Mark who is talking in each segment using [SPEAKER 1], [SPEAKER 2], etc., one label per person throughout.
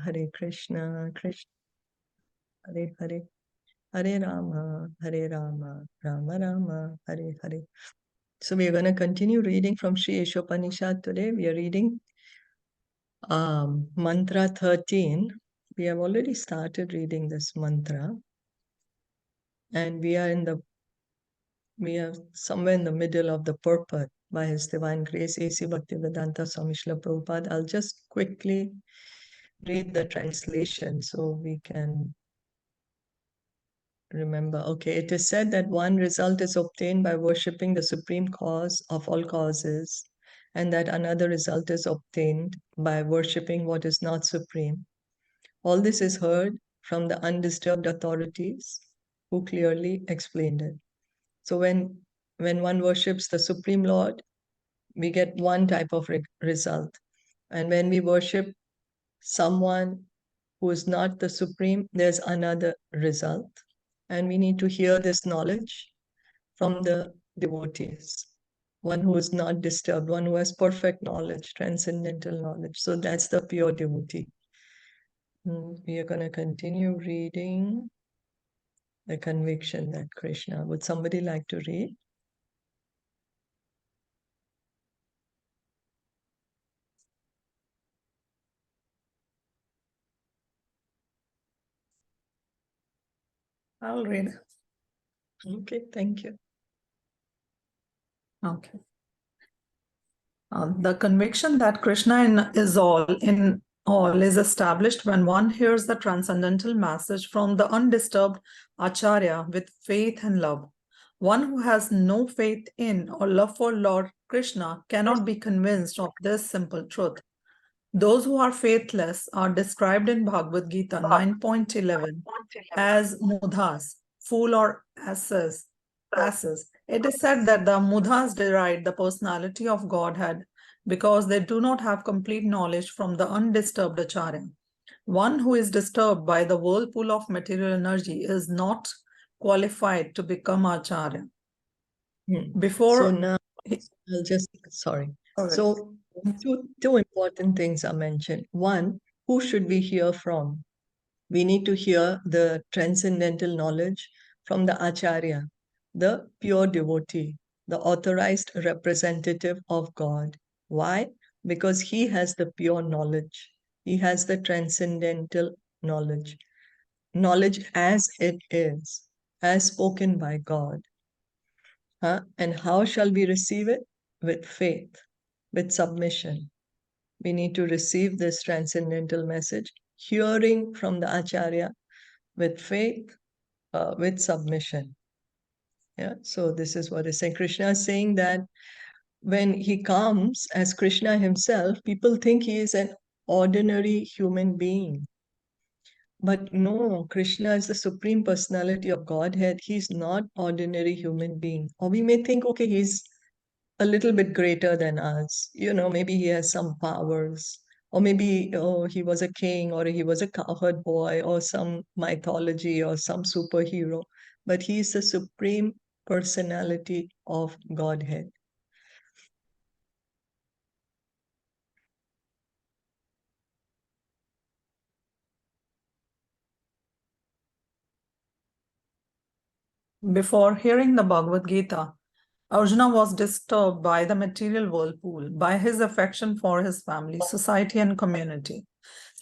[SPEAKER 1] Hare Krishna, Krishna Hare Hare, Hare Rama, Rama Rama, Hare Hare. So we are going to continue reading from Sri Isopanishad today. We are reading mantra 13. We have already started reading this mantra, and we are somewhere in the middle of the purport by His Divine Grace, A.C. Bhaktivedanta Swami Srila Prabhupada. I'll just quickly read the translation so we can remember. Okay, it is said that one result is obtained by worshipping the supreme cause of all causes, and that another result is obtained by worshipping what is not supreme. All this is heard from the undisturbed authorities who clearly explained it. So when one worships the Supreme Lord, we get one type of result. And when we worship someone who is not the Supreme, there's another result. And we need to hear this knowledge from the devotees, one who is not disturbed, one who has perfect knowledge, transcendental knowledge. So that's the pure devotee. We are going to continue reading the conviction that Krishna. Would somebody like to read?
[SPEAKER 2] I'll read.
[SPEAKER 1] Okay, thank you.
[SPEAKER 2] Okay. The conviction that Krishna is all in all is established when one hears the transcendental message from the undisturbed Acharya with faith and love. One who has no faith in or love for Lord Krishna cannot be convinced of this simple truth. Those who are faithless are described in Bhagavad Gita 9.11 as mudhas, fool or asses. It is said that the mudhas deride the personality of Godhead because they do not have complete knowledge from the undisturbed Acharya. One who is disturbed by the whirlpool of material energy is not qualified to become Acharya. Before
[SPEAKER 1] So now I'll just, sorry.
[SPEAKER 2] Alright.
[SPEAKER 1] So two important things are mentioned. One, who should we hear from? We need to hear the transcendental knowledge from the Acharya, the pure devotee, the authorized representative of God. Why? Because he has the pure knowledge. He has the transcendental knowledge. Knowledge as it is, as spoken by God. And how shall we receive it? With faith, with submission. We need to receive this transcendental message, hearing from the Acharya with faith, with submission. Yeah, so this is what is saying. Krishna is saying that when he comes as Krishna himself, people think he is an ordinary human being. But no, Krishna is the Supreme Personality of Godhead. He's not ordinary human being. Or we may think, okay, he's a little bit greater than us. Maybe he has some powers. Or maybe he was a king, or he was a cowherd boy, or some mythology, or some superhero. But he is the Supreme Personality of Godhead.
[SPEAKER 2] Before hearing the Bhagavad Gita, Arjuna was disturbed by the material whirlpool, by his affection for his family, society, and community.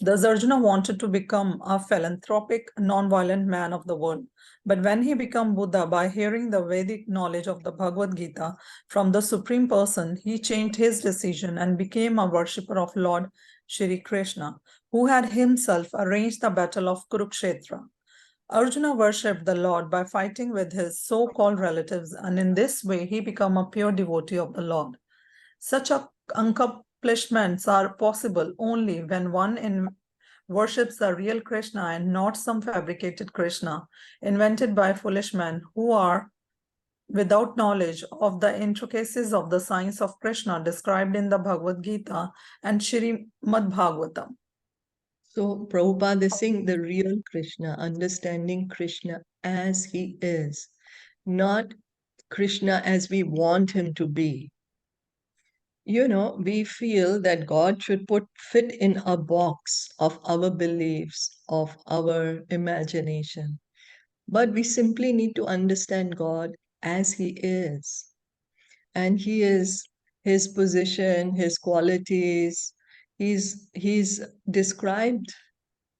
[SPEAKER 2] Thus, Arjuna wanted to become a philanthropic, non-violent man of the world. But when he became Buddha by hearing the Vedic knowledge of the Bhagavad Gita from the Supreme Person, he changed his decision and became a worshipper of Lord Shri Krishna, who had himself arranged the battle of Kurukshetra. Arjuna worshipped the Lord by fighting with his so-called relatives, and in this way he became a pure devotee of the Lord. Such accomplishments are possible only when one worships the real Krishna and not some fabricated Krishna invented by foolish men who are without knowledge of the intricacies of the science of Krishna described in the Bhagavad Gita and Srimad Bhagavatam.
[SPEAKER 1] So Prabhupada is saying the real Krishna, understanding Krishna as he is, not Krishna as we want him to be. we feel that God should fit in a box of our beliefs, of our imagination. But we simply need to understand God as He is. And He is, His position, His qualities, He's described,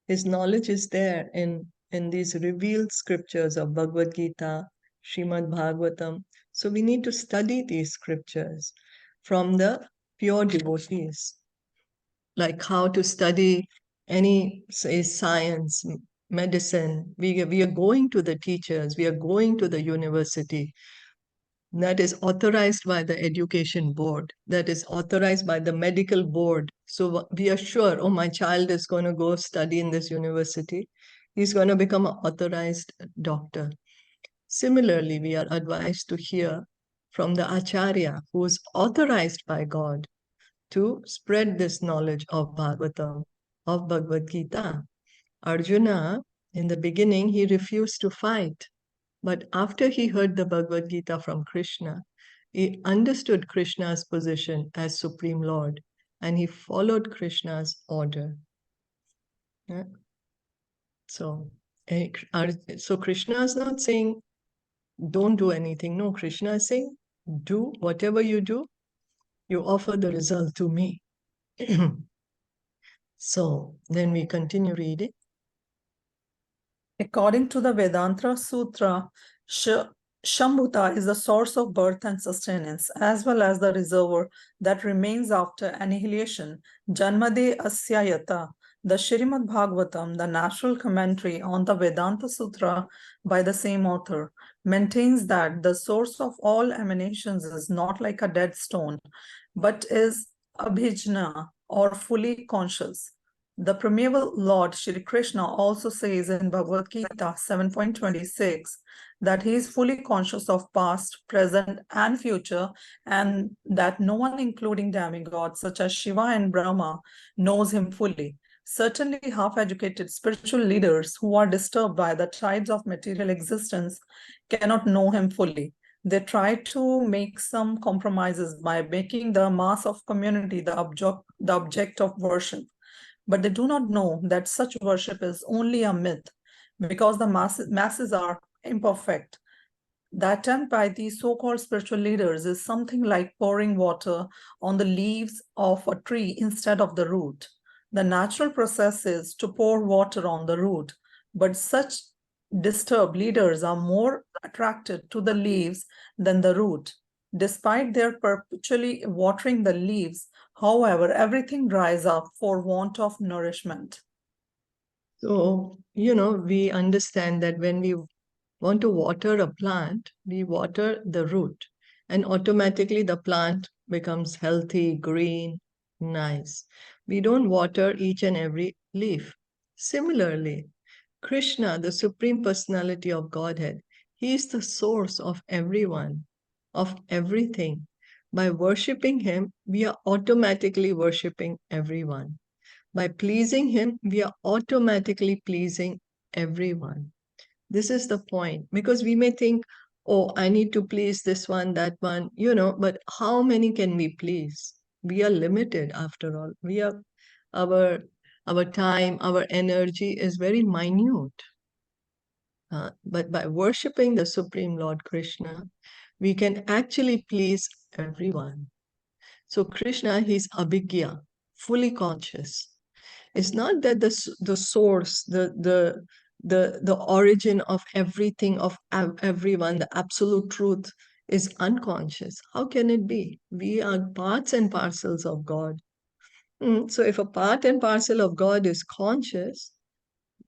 [SPEAKER 1] His knowledge is there in these revealed scriptures of Bhagavad Gita, Srimad Bhagavatam. So we need to study these scriptures from the pure devotees, like how to study any, say, science, medicine. We are going to the teachers, we are going to the university that is authorized by the education board, that is authorized by the medical board. So we are sure, oh, my child is going to go study in this university. He's going to become an authorized doctor. Similarly, we are advised to hear from the Acharya, who is authorized by God to spread this knowledge of Bhagavatam, of Bhagavad Gita. Arjuna, in the beginning, he refused to fight. But after he heard the Bhagavad Gita from Krishna, he understood Krishna's position as Supreme Lord and he followed Krishna's order. Yeah? So, so Krishna is not saying, don't do anything. No, Krishna is saying, do whatever you do, you offer the result to me. So then we continue reading.
[SPEAKER 2] According to the Vedanta Sutra, Shambhuta is the source of birth and sustenance, as well as the reservoir that remains after annihilation. Janmade Asyayata, the Srimad Bhagavatam, the natural commentary on the Vedanta Sutra by the same author, maintains that the source of all emanations is not like a dead stone, but is abhijna or fully conscious. The primeval Lord Shri Krishna also says in Bhagavad Gita 7.26 that he is fully conscious of past, present, and future, and that no one, including demigods such as Shiva and Brahma, knows him fully. Certainly, half-educated spiritual leaders who are disturbed by the tides of material existence cannot know him fully. They try to make some compromises by making the mass of community the object of worship. But they do not know that such worship is only a myth because the masses are imperfect. The attempt by these so-called spiritual leaders is something like pouring water on the leaves of a tree instead of the root. The natural process is to pour water on the root, but such disturbed leaders are more attracted to the leaves than the root. Despite their perpetually watering the leaves, however, everything dries up for want of nourishment.
[SPEAKER 1] So, we understand that when we want to water a plant, we water the root, and automatically the plant becomes healthy, green, nice. We don't water each and every leaf. Similarly, Krishna, the Supreme Personality of Godhead, He is the source of everyone, of everything. By worshipping Him, we are automatically worshipping everyone. By pleasing Him, we are automatically pleasing everyone. This is the point, because we may think, oh, I need to please this one, that one, but how many can we please? We are limited after all. Our our time, our energy is very minute. But by worshipping the Supreme Lord Krishna, we can actually please everyone. So Krishna, he's abhigya, fully conscious. It's not that the source, the origin of everything, of everyone, the absolute truth is unconscious. How can it be? We are parts and parcels of God. So if a part and parcel of God is conscious,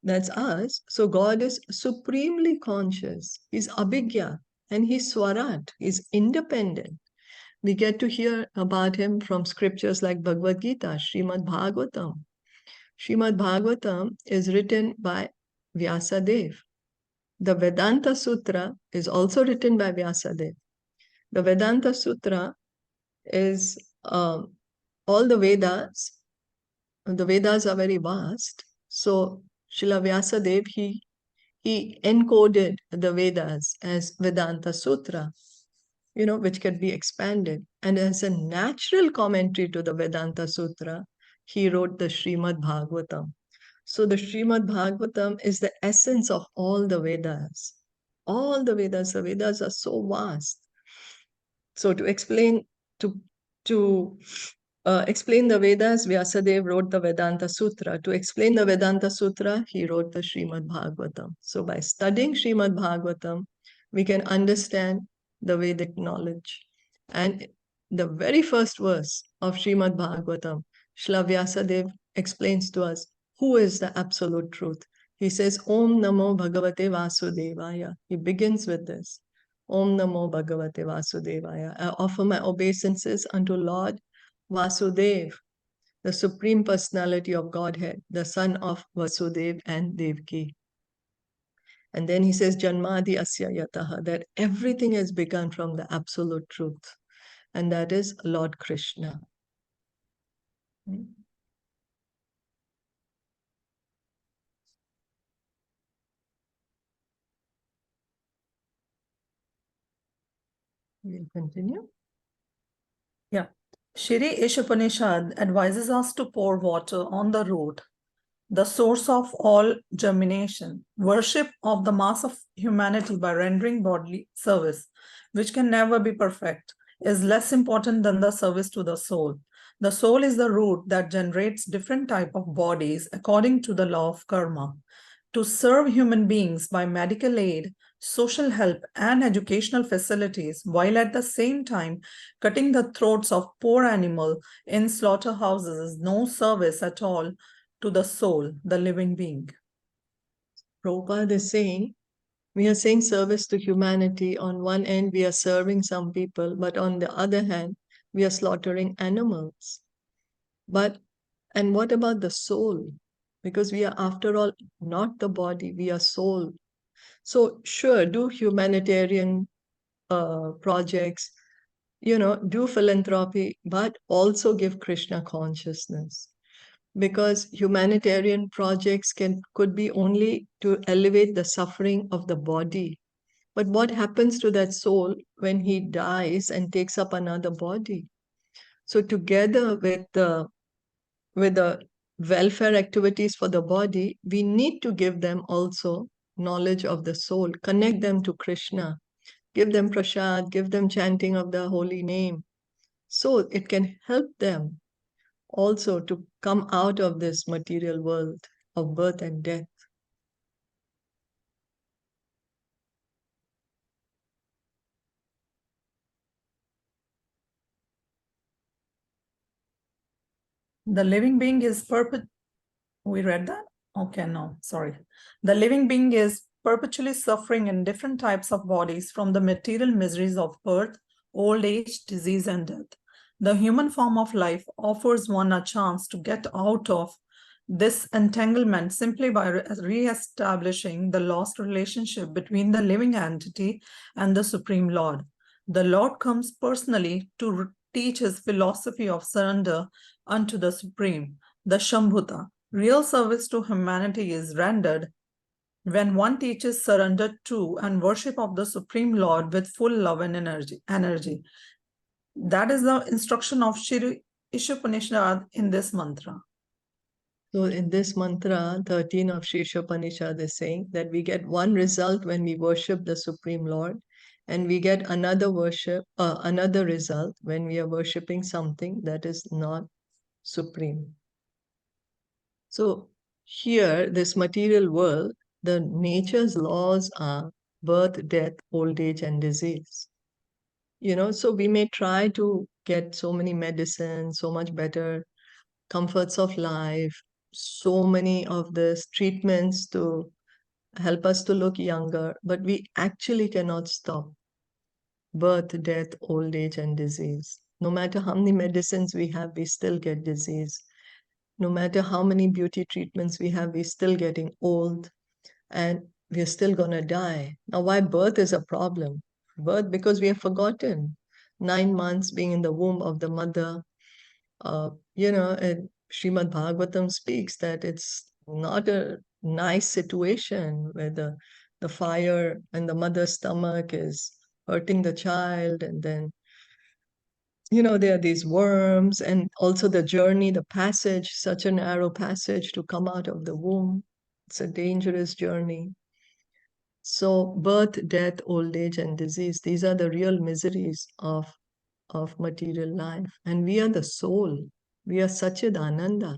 [SPEAKER 1] that's us. So God is supremely conscious. He's abhigya and he's swarat. He's independent. We get to hear about him from scriptures like Bhagavad Gita, Srimad Bhagavatam. Srimad Bhagavatam is written by Vyasadeva. The Vedanta Sutra is also written by Vyasadeva. The Vedanta Sutra is all the Vedas. The Vedas are very vast. So Srila Vyasadeva, he encoded the Vedas as Vedanta Sutra. which can be expanded. And as a natural commentary to the Vedanta Sutra, he wrote the Srimad Bhagavatam. So the Srimad Bhagavatam is the essence of all the Vedas. All the Vedas are so vast. So to explain to explain the Vedas, Vyasadeva wrote the Vedanta Sutra. To explain the Vedanta Sutra, he wrote the Srimad Bhagavatam. So by studying Srimad Bhagavatam, we can understand the Vedic knowledge. And the very first verse of Srimad Bhagavatam, Shla Vyasadeva explains to us who is the absolute truth. He says, Om Namo Bhagavate Vasudevaya. He begins with this. Om Namo Bhagavate Vasudevaya. I offer my obeisances unto Lord Vasudev, the Supreme Personality of Godhead, the son of Vasudev and Devki. And then he says, Janmadi Asya Yataha, that everything has begun from the absolute truth, and that is Lord Krishna. We'll continue.
[SPEAKER 2] Yeah. Shri Isopanishad advises us to pour water on the root, the source of all germination, worship of the mass of humanity by rendering bodily service, which can never be perfect, is less important than the service to the soul. The soul is the root that generates different type of bodies according to the law of karma. To serve human beings by medical aid, social help, and educational facilities, while at the same time cutting the throats of poor animal in slaughterhouses is no service at all to the soul, the living being.
[SPEAKER 1] Prabhupada is saying, we are saying service to humanity. On one end, we are serving some people, but on the other hand, we are slaughtering animals. And what about the soul? Because we are, after all, not the body, we are soul. So sure, do humanitarian projects, do philanthropy, but also give Krishna consciousness. Because humanitarian projects could be only to elevate the suffering of the body. But what happens to that soul when he dies and takes up another body? So together with the welfare activities for the body, we need to give them also knowledge of the soul, connect them to Krishna, give them prasad, give them chanting of the holy name. So it can help them also to come out of this material world of birth and death.
[SPEAKER 2] The living being is We read that? Okay, no, sorry. The living being is perpetually suffering in different types of bodies from the material miseries of birth, old age, disease, and death. The human form of life offers one a chance to get out of this entanglement simply by re-establishing the lost relationship between the living entity and the Supreme Lord. The Lord comes personally to teach his philosophy of surrender unto the Supreme, the Shambhuta. Real service to humanity is rendered when one teaches surrender to and worship of the Supreme Lord with full love and energy. That is the instruction of Shri Isopanishad in this mantra.
[SPEAKER 1] So in this mantra, 13 of Sri Isopanishad is saying that we get one result when we worship the Supreme Lord, and we get another result when we are worshipping something that is not supreme. So here, this material world, the nature's laws are birth, death, old age, and disease. So we may try to get so many medicines, so much better comforts of life, so many of these treatments to help us to look younger, but we actually cannot stop birth, death, old age, and disease. No matter how many medicines we have, we still get disease. No matter how many beauty treatments we have, we're still getting old and we're still going to die. Now, why birth is a problem? Birth, because we have forgotten 9 months being in the womb of the mother. And Srimad Bhagavatam speaks that it's not a nice situation where the fire in the mother's stomach is hurting the child, and then there are these worms, and also the journey, the passage, such a narrow passage to come out of the womb. It's a dangerous journey. So birth, death, old age, and disease, these are the real miseries of material life. And we are the soul. We are Sachid Ananda.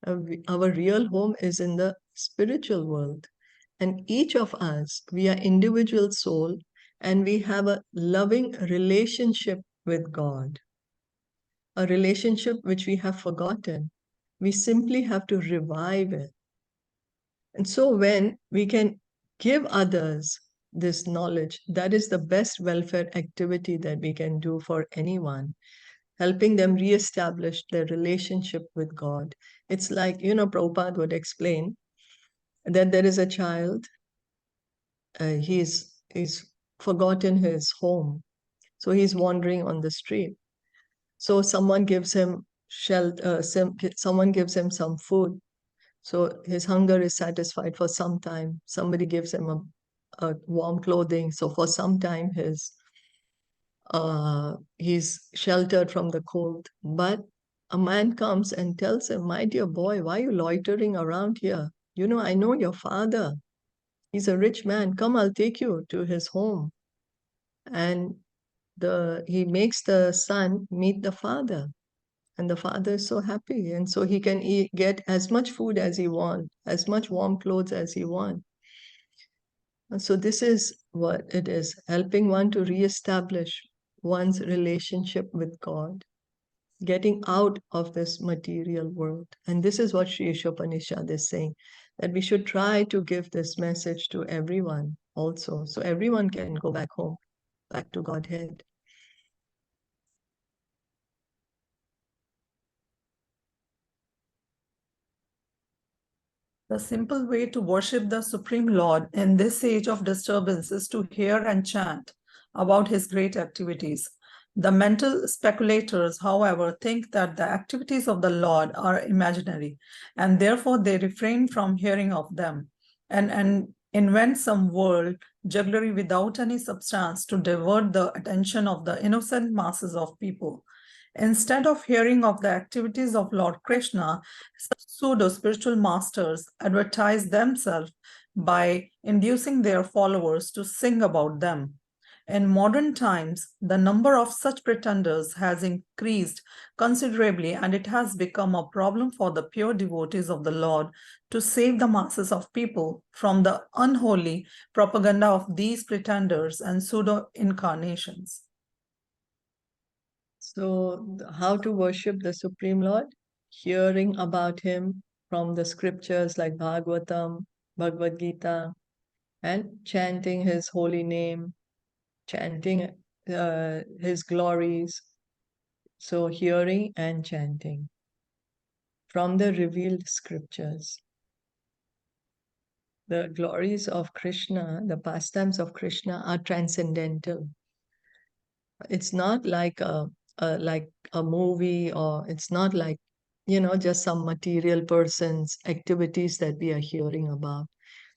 [SPEAKER 1] Our real home is in the spiritual world. And each of us, we are individual soul, and we have a loving relationship with God, a relationship which we have forgotten. We simply have to revive it. And so when we can give others this knowledge, that is the best welfare activity that we can do for anyone, helping them reestablish their relationship with God. It's like, Prabhupada would explain that there is a child, he's forgotten his home. So he's wandering on the street. So someone gives him shelter, someone gives him some food. So his hunger is satisfied for some time. Somebody gives him a warm clothing. So for some time, he's sheltered from the cold. But a man comes and tells him, "My dear boy, why are you loitering around here? I know your father. He's a rich man. Come, I'll take you to his home." And he makes the son meet the father. And the father is so happy. And so he can get as much food as he wants, as much warm clothes as he wants. And so this is what it is, helping one to reestablish one's relationship with God, getting out of this material world. And this is what Sri Isopanishad is saying, that we should try to give this message to everyone also, so everyone can go back home, back to Godhead.
[SPEAKER 2] The simple way to worship the Supreme Lord in this age of disturbance is to hear and chant about his great activities. The mental speculators, however, think that the activities of the Lord are imaginary, and therefore they refrain from hearing of them and invent some world jugglery without any substance to divert the attention of the innocent masses of people. Instead of hearing of the activities of Lord Krishna, such pseudo-spiritual masters advertise themselves by inducing their followers to sing about them. In modern times, the number of such pretenders has increased considerably, and it has become a problem for the pure devotees of the Lord to save the masses of people from the unholy propaganda of these pretenders and pseudo-incarnations.
[SPEAKER 1] So how to worship the Supreme Lord? Hearing about him from the scriptures like Bhagavatam, Bhagavad Gita, and chanting his holy name, chanting his glories. So hearing and chanting from the revealed scriptures. The glories of Krishna, the pastimes of Krishna are transcendental. It's not like a movie, or it's not like, just some material person's activities that we are hearing about.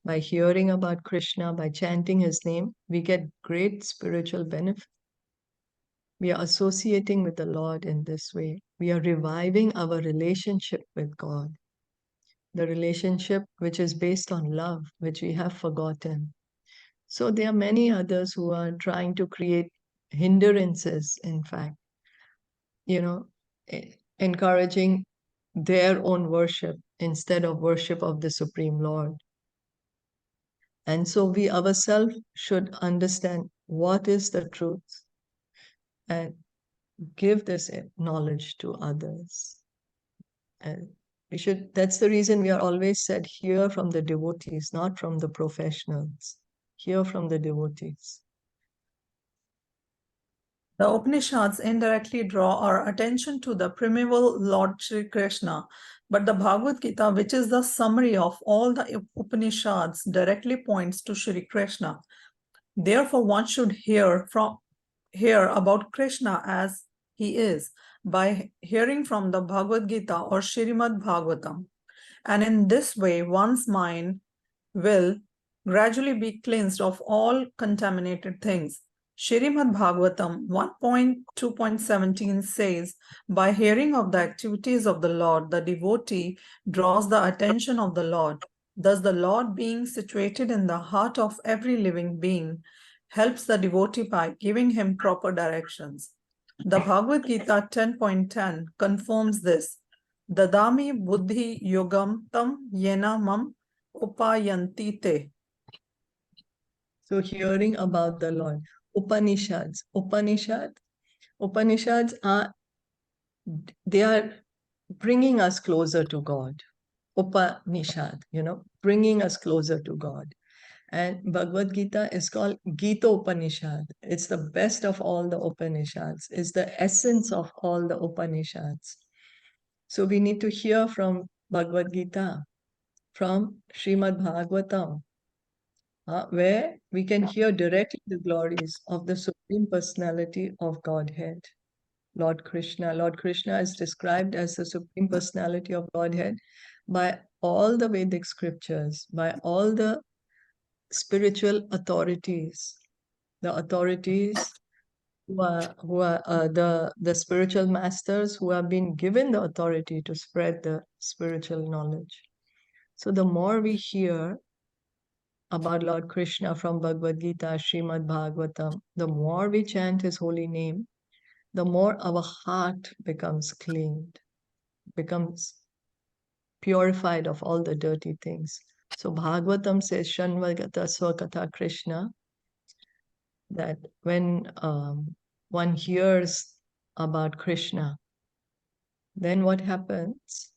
[SPEAKER 1] By hearing about Krishna, by chanting his name, we get great spiritual benefit. We are associating with the Lord in this way. We are reviving our relationship with God, the relationship which is based on love, which we have forgotten. So there are many others who are trying to create hindrances, in fact, encouraging their own worship instead of worship of the Supreme Lord. And so we ourselves should understand what is the truth and give this knowledge to others. And that's the reason we are always said, hear from the devotees, not from the professionals. Hear from the devotees.
[SPEAKER 2] The Upanishads indirectly draw our attention to the primeval Lord Sri Krishna, but the Bhagavad Gita, which is the summary of all the Upanishads, directly points to Sri Krishna. Therefore, one should hear about Krishna as he is by hearing from the Bhagavad Gita or Srimad Bhagavatam. And in this way, one's mind will gradually be cleansed of all contaminated things. Srimad Bhagavatam 1.2.17 says, by hearing of the activities of the Lord, the devotee draws the attention of the Lord. Thus, the Lord, being situated in the heart of every living being, helps the devotee by giving him proper directions. The Bhagavad Gita 10.10 confirms this. Dadami buddhi yogam tam yena mam upayanti te.
[SPEAKER 1] So hearing about the Lord. Upanishads. Upanishads are, they are bringing us closer to God. Upanishad, bringing us closer to God. And Bhagavad Gita is called Gita Upanishad. It's the best of all the Upanishads. It's the essence of all the Upanishads. So we need to hear from Bhagavad Gita, from Srimad Bhagavatam, where we can hear directly the glories of the Supreme Personality of Godhead, Lord Krishna. Lord Krishna is described as the Supreme Personality of Godhead by all the Vedic scriptures, by all the spiritual authorities, the authorities who are the spiritual masters who have been given the authority to spread the spiritual knowledge. So the more we hear about Lord Krishna from Bhagavad Gita, Srimad Bhagavatam, the more we chant his holy name, the more our heart becomes cleaned, becomes purified of all the dirty things. So Bhagavatam says, Shanvagata Swakatha Krishna, that when one hears about Krishna, then what happens?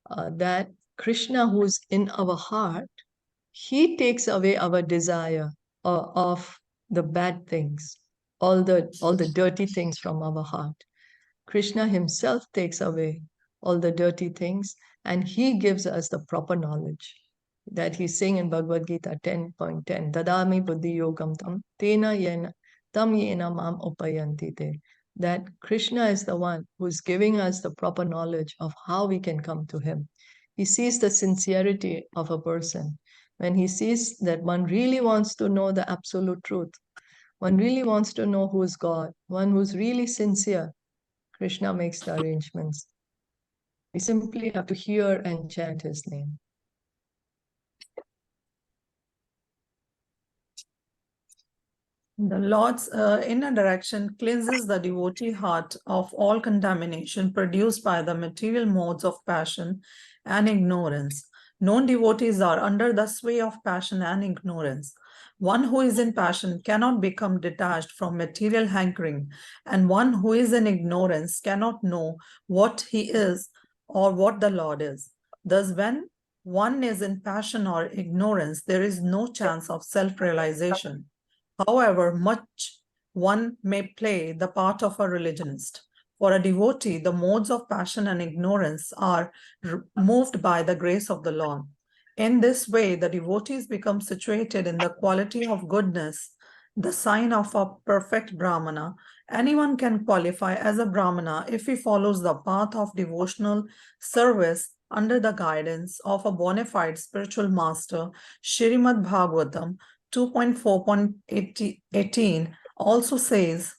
[SPEAKER 1] That Krishna, who's in our heart, he takes away our desire of the bad things, all the dirty things from our heart. Krishna himself takes away all the dirty things, and he gives us the proper knowledge that he's saying in Bhagavad Gita 10.10, Dadami buddhi yogam tam tena yena tam yena mam upayanti te. That Krishna is the one who's giving us the proper knowledge of how we can come to him. He sees the sincerity of a person. When he sees that one really wants to know the absolute truth, one really wants to know who is God, one who's really sincere, Krishna makes the arrangements. We simply have to hear and chant his name.
[SPEAKER 2] The Lord's inner direction cleanses the devotee heart of all contamination produced by the material modes of passion and ignorance. Known devotees are under the sway of passion and ignorance. One who is in passion cannot become detached from material hankering, and one who is in ignorance cannot know what he is or what the Lord is. Thus, when one is in passion or ignorance, there is no chance of self-realization. However much one may play the part of a religionist. For a devotee, the modes of passion and ignorance are moved by the grace of the Lord. In this way, the devotees become situated in the quality of goodness, the sign of a perfect Brahmana. Anyone can qualify as a Brahmana if he follows the path of devotional service under the guidance of a bona fide spiritual master. Srimad Bhagavatam 2.4.18 also says,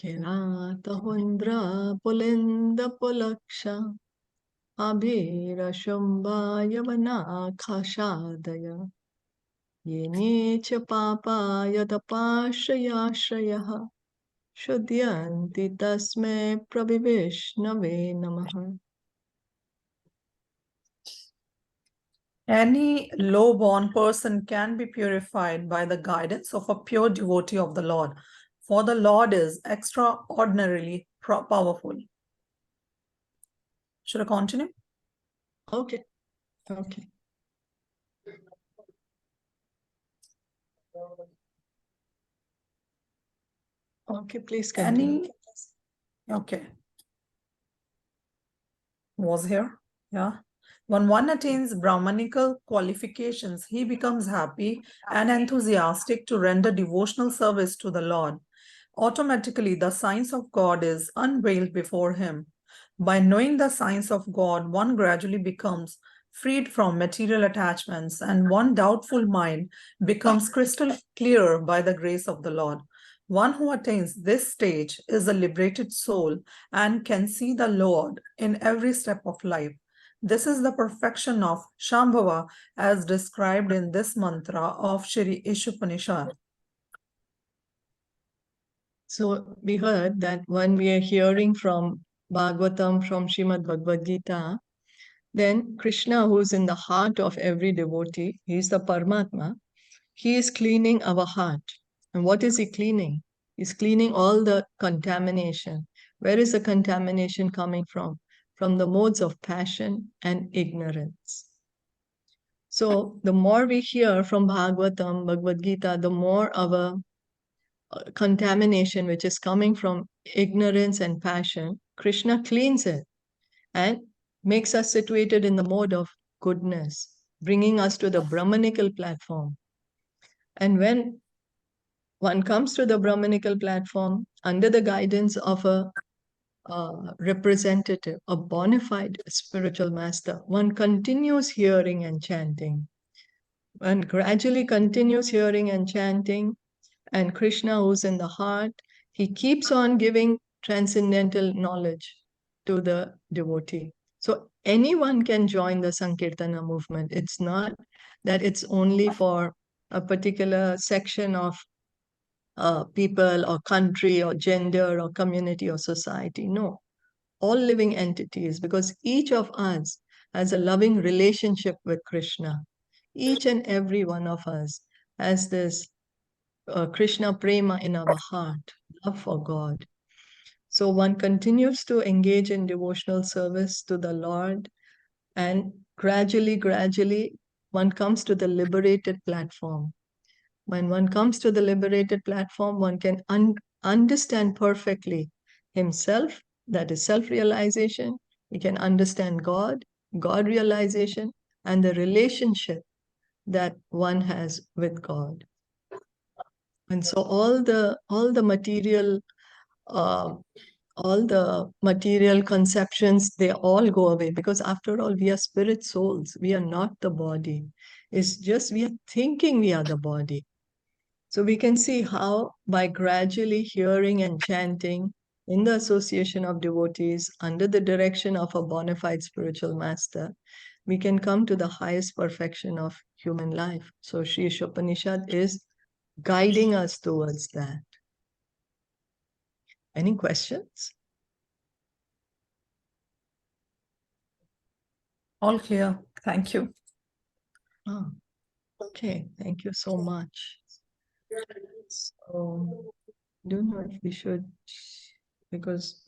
[SPEAKER 1] Kelatahundra pulinda pulaksha abhira shambhaya vana khashadaya yenecha papa yadapashrayashrayah shudyanti tasme prabhivishnave namaha.
[SPEAKER 2] any low-born person can be purified by the guidance of a pure devotee of the Lord, for the Lord is extraordinarily powerful. Should I continue?
[SPEAKER 1] Okay. Okay, please continue.
[SPEAKER 2] Okay. Was here? Yeah. When one attains Brahmanical qualifications, he becomes happy and enthusiastic to render devotional service to the Lord. Automatically, the science of God is unveiled before him. By knowing the science of God, one gradually becomes freed from material attachments, and one doubtful mind becomes crystal clear by the grace of the Lord. One who attains this stage is a liberated soul and can see the Lord in every step of life. This is the perfection of Shambhava as described in this mantra of Shri Isopanishad.
[SPEAKER 1] So we heard that when we are hearing from Bhagavatam, from Srimad Bhagavad Gita, then Krishna, who's in the heart of every devotee, he's the Paramatma, he is cleaning our heart. And what is he cleaning? He's cleaning all the contamination. Where is the contamination coming from? From the modes of passion and ignorance. So the more we hear from Bhagavatam, Bhagavad Gita, the more our contamination which is coming from ignorance and passion, Krishna cleans it and makes us situated in the mode of goodness, bringing us to the Brahmanical platform. And when one comes to the Brahmanical platform under the guidance of a representative, a bona fide spiritual master, one continues hearing and chanting. One gradually continues hearing and chanting, and Krishna, who's in the heart, he keeps on giving transcendental knowledge to the devotee. So anyone can join the Sankirtana movement. It's not that it's only for a particular section of people or country or gender or community or society. No, all living entities, because each of us has a loving relationship with Krishna. Each and every one of us has this Krishna prema in our heart, love for God. So one continues to engage in devotional service to the Lord, and gradually, one comes to the liberated platform. When one comes to the liberated platform, one can understand perfectly himself, that is self-realization. He can understand God, God realization, and the relationship that one has with God. And so all the material conceptions, they all go away, because after all, we are spirit souls. We are not the body. It's just we are thinking we are the body. So we can see how by gradually hearing and chanting in the association of devotees under the direction of a bona fide spiritual master, we can come to the highest perfection of human life. So Sri Isopanishad is guiding us towards that. Any questions?
[SPEAKER 2] All clear. Thank you.
[SPEAKER 1] Oh, okay, thank you so much. So, I don't know if we should, because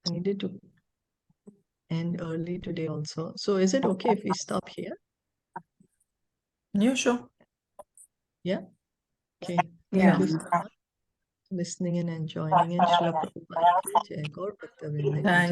[SPEAKER 1] I needed to end early today also. So is it okay if we stop here?
[SPEAKER 2] Yeah, sure.
[SPEAKER 1] Yeah? Okay.
[SPEAKER 2] Yeah.
[SPEAKER 1] Thank you so much for listening in and joining in. Srila Prabhupada ki jai, Gaur Bhakta Vrinda ki
[SPEAKER 2] Thank
[SPEAKER 1] jai.